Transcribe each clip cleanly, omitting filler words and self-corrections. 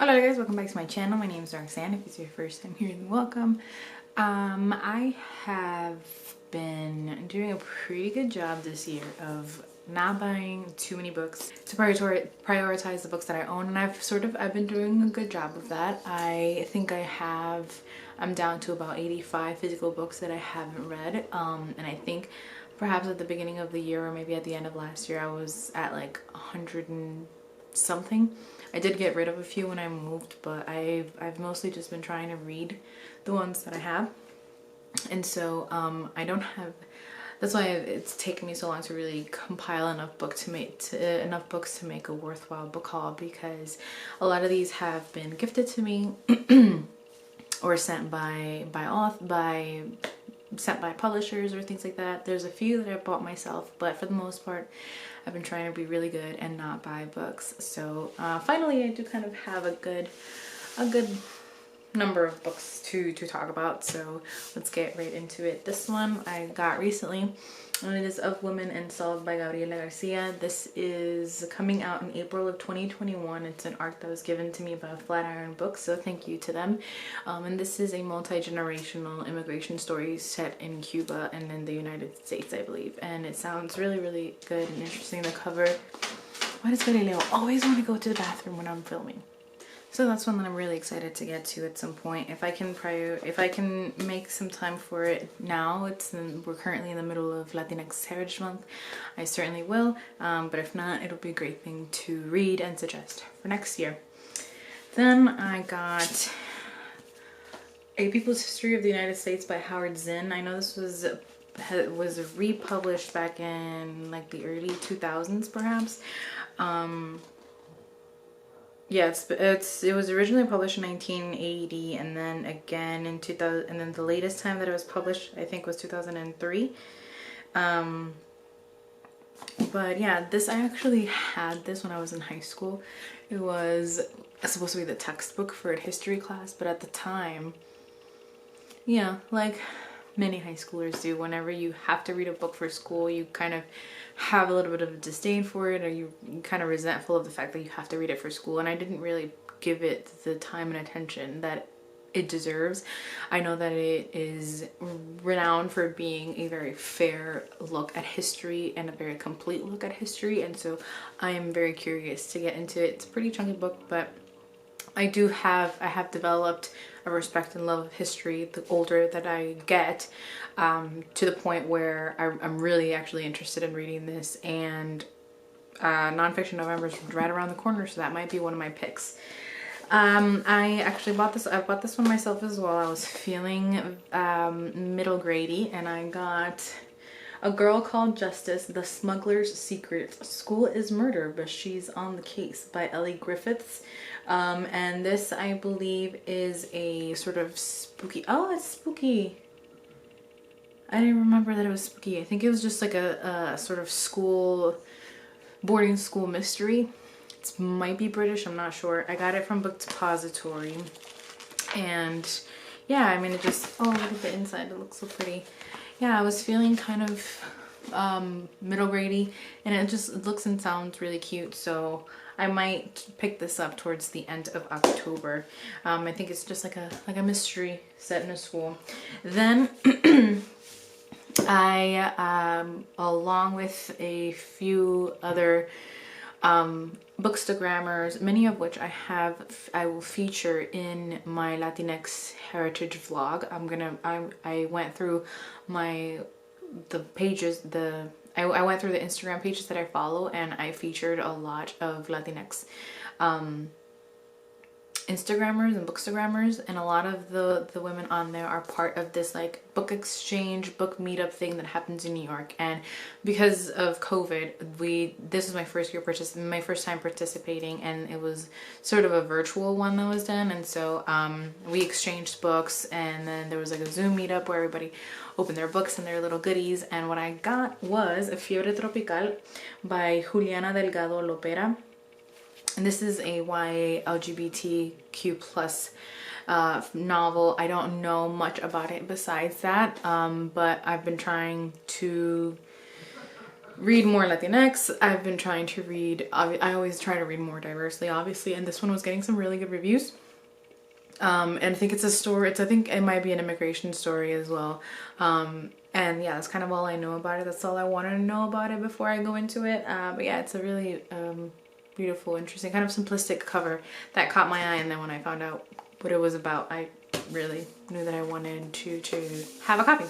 Hello guys, welcome back to my channel. My name is Roxanne. If it's your first time here, then welcome. I have been doing a pretty good job this year of not buying too many books to prioritize the books that I own, and I've been doing a good job of that. I think I'm down to about 85 physical books that I haven't read, and I think perhaps at the beginning of the year or maybe at the end of last year I was at like 100 and something. I did get rid of a few when I moved, but I've mostly just been trying to read the ones that I have, and so I don't have. That's why it's taken me so long to really compile enough books to make a worthwhile book haul, because a lot of these have been gifted to me or sent by publishers or things like that. There's a few that I bought myself, but for the most part I've been trying to be really good and not buy books. So finally I do kind of have a good number of books to talk about, so let's get right into it. This one I got recently, and it is Of Women and Salt by Gabriela Garcia. This is coming out in April of 2021. It's an art that was given to me by Flatiron Books, so thank you to them. And this is a multi-generational immigration story set in Cuba and in the United States, I believe, and it sounds really good and interesting. The cover. Why does Galileo always want to go to the bathroom when I'm filming? So that's one that I'm really excited to get to at some point. If I can make some time for it now. We're currently in the middle of Latinx Heritage Month. I certainly will. But if not, it'll be a great thing to read and suggest for next year. Then I got A People's History of the United States by Howard Zinn. I know this was republished back in like the early 2000s, perhaps. Yeah, it was originally published in 1980, and then again in 2000, and then the latest time that it was published I think was 2003. But yeah, I actually had this when I was in high school. It was supposed to be the textbook for a history class, but at the time, yeah, like many high schoolers do, whenever you have to read a book for school, you kind of have a little bit of a disdain for it, or you're kind of resentful of the fact that you have to read it for school, and I didn't really give it the time and attention that it deserves. I know that it is renowned for being a very fair look at history and a very complete look at history, and so I am very curious to get into it. It's a pretty chunky book, but I have developed a respect and love of history the older that I get, to the point where I'm really actually interested in reading this, and Nonfiction November is right around the corner, so that might be one of my picks. I actually bought this one myself as well. I was feeling middle grady, and I got A Girl Called Justice, The Smuggler's Secret, School is Murder, but She's on the Case by Ellie Griffiths. And this, I believe, is a sort of spooky. Oh, it's spooky. I didn't remember that it was spooky. I think it was just like a sort of boarding school mystery. It might be British, I'm not sure. I got it from Book Depository. And yeah, I mean, oh, look at the inside. It looks so pretty. Yeah, I was feeling kind of middle grady, and it looks and sounds really cute, so I might pick this up towards the end of October. I think it's just like a mystery set in a school. Then I along with a few other Bookstagrammers, many of which I will feature in my Latinx Heritage vlog. I went through the pages, I went through the Instagram pages that I follow, and I featured a lot of Latinx Instagrammers and Bookstagrammers, and a lot of the women on there are part of this like book exchange, book meetup thing that happens in New York. And because of COVID, this was my first time participating, and it was sort of a virtual one that was done. And so we exchanged books, and then there was like a Zoom meetup where everybody opened their books and their little goodies. And what I got was A Fiebre Tropical by Juliana Delgado Lopera. And this is a YA LGBTQ plus novel. I don't know much about it besides that, but I've been trying to read more Latinx. I've been trying to read, I always try to read more diversely, obviously, and this one was getting some really good reviews. And I think it's a story, I think it might be an immigration story as well. And yeah, that's kind of all I know about it. That's all I wanted to know about it before I go into it. But yeah, it's a really beautiful, interesting, kind of simplistic cover that caught my eye. And then when I found out what it was about, I really knew that I wanted to have a copy.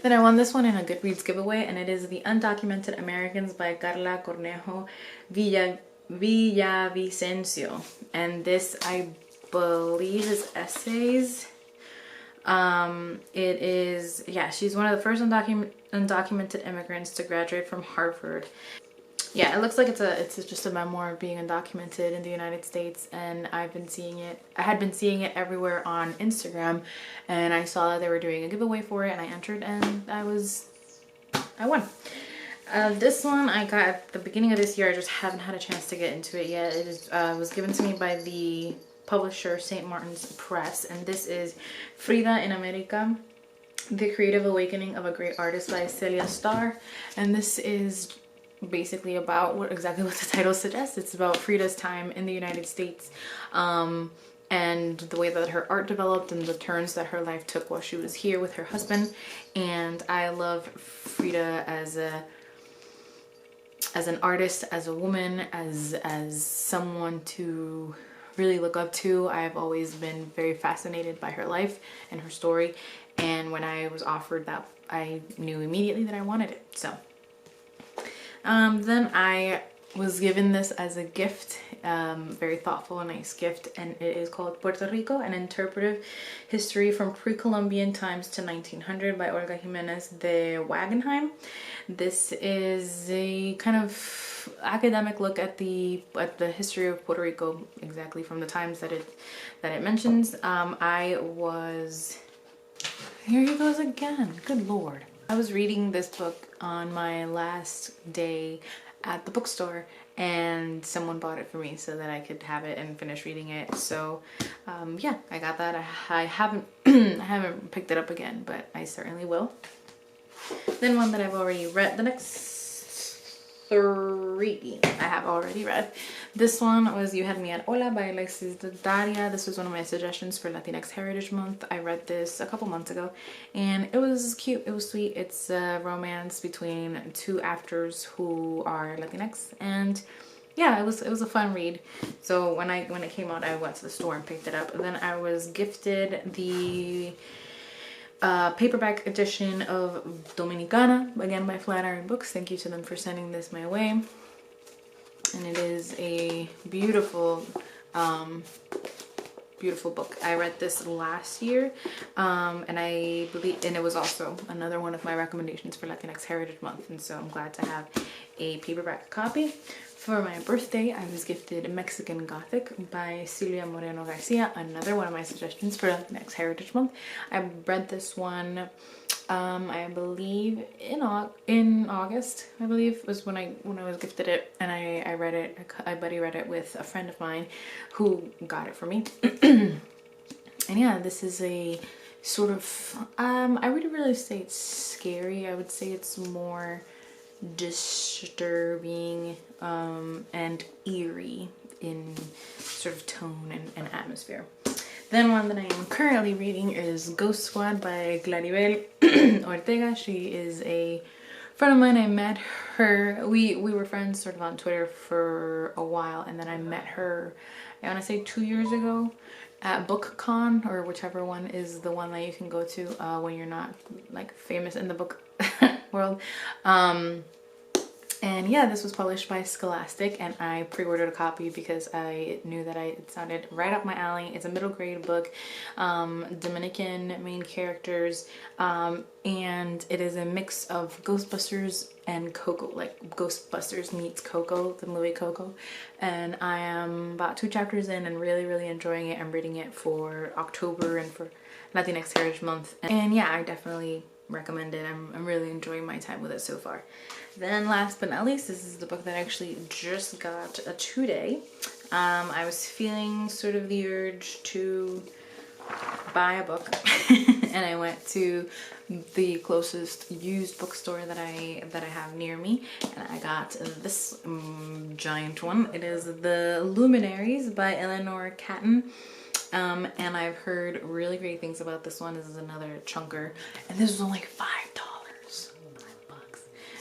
Then I won this one in a Goodreads giveaway, and it is The Undocumented Americans by Carla Cornejo Villavicencio. And this, I believe, is essays. It is, yeah, she's one of the first undocumented immigrants to graduate from Harvard. Yeah, it looks like it's just a memoir of being undocumented in the United States, and I had been seeing it everywhere on Instagram, and I saw that they were doing a giveaway for it, and I entered, and I won. This one I got at the beginning of this year. I just haven't had a chance to get into it yet. It was given to me by the publisher St. Martin's Press, and this is Frida in America, The Creative Awakening of a Great Artist by Celia Starr. And this is basically about exactly what the title suggests. It's about Frida's time in the United States, and the way that her art developed and the turns that her life took while she was here with her husband. And I love Frida as an artist, as a woman, as someone to really look up to. I've always been very fascinated by her life and her story, and when I was offered that, I knew immediately that I wanted it. So then I was given this as a gift, very thoughtful and nice gift, and it is called Puerto Rico, an interpretive history from pre-Columbian times to 1900 by Olga Jimenez de Wagenheim. This is a kind of academic look at the history of Puerto Rico, exactly from the times that it mentions. Here he goes again. Good Lord. I was reading this book on my last day at the bookstore, and someone bought it for me so that I could have it and finish reading it. So yeah, I got that. I haven't I haven't picked it up again, but I certainly will. Then one that I've already read, the next 3 I have already read. This one was You Had Me at Hola by Alexis Daria. This was one of my suggestions for Latinx Heritage Month. I read this a couple months ago, and it was cute, it was sweet. It's a romance between 2 actors who are Latinx, and yeah, it was a fun read. So when it came out, I went to the store and picked it up. And then I was gifted the paperback edition of Dominicana, again by Flatiron Books. Thank you to them for sending this my way. And it is a beautiful beautiful book. I read this last year, and I believe, and it was also another one of my recommendations for Latinx Heritage Month, and so I'm glad to have a paperback copy. For my birthday, I was gifted Mexican Gothic by Celia Moreno Garcia, another one of my suggestions for Latinx Heritage Month. I read this one, I believe in August, I believe was when I was gifted it, and I read it. I buddy read it with a friend of mine who got it for me. And yeah, this is a sort of I wouldn't really say it's scary. I would say it's more disturbing and eerie in sort of tone and atmosphere. Then one that I am currently reading is Ghost Squad by Claribel Ortega. She is a friend of mine. I met her, we were friends sort of on Twitter for a while, and then I met her, I want to say 2 years ago at BookCon, or whichever one is the one that you can go to when you're not like famous in the book world. And yeah, this was published by Scholastic, and I pre-ordered a copy because I knew that it sounded right up my alley. It's a middle grade book, Dominican main characters, and it is a mix of Ghostbusters and Coco, like Ghostbusters meets Coco, the movie Coco. And I am about 2 chapters in and really enjoying it. I'm reading it for October and for Latinx Heritage Month, and yeah, I definitely recommend it. I'm really enjoying my time with it so far. Then last but not least, this is the book that I actually just got today. I was feeling sort of the urge to buy a book and I went to the closest used bookstore that I have near me, and I got this giant one. It is The Luminaries by Eleanor Catton. And I've heard really great things about this one. This is another chunker, and this was only $5. $5.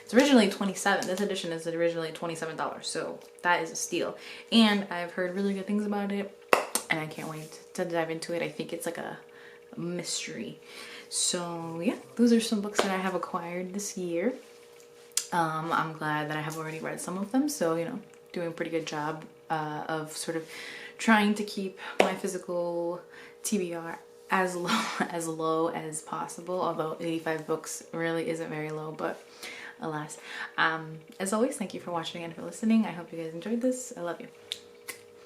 It's originally $27. This edition is originally $27, so that is a steal. And I've heard really good things about it, and I can't wait to dive into it. I think it's like a mystery. So yeah, those are some books that I have acquired this year. I'm glad that I have already read some of them, so you know, doing a pretty good job of sort of trying to keep my physical TBR as low as possible, although 85 books really isn't very low, but alas. As always, thank you for watching and for listening. I hope you guys enjoyed this. I love you.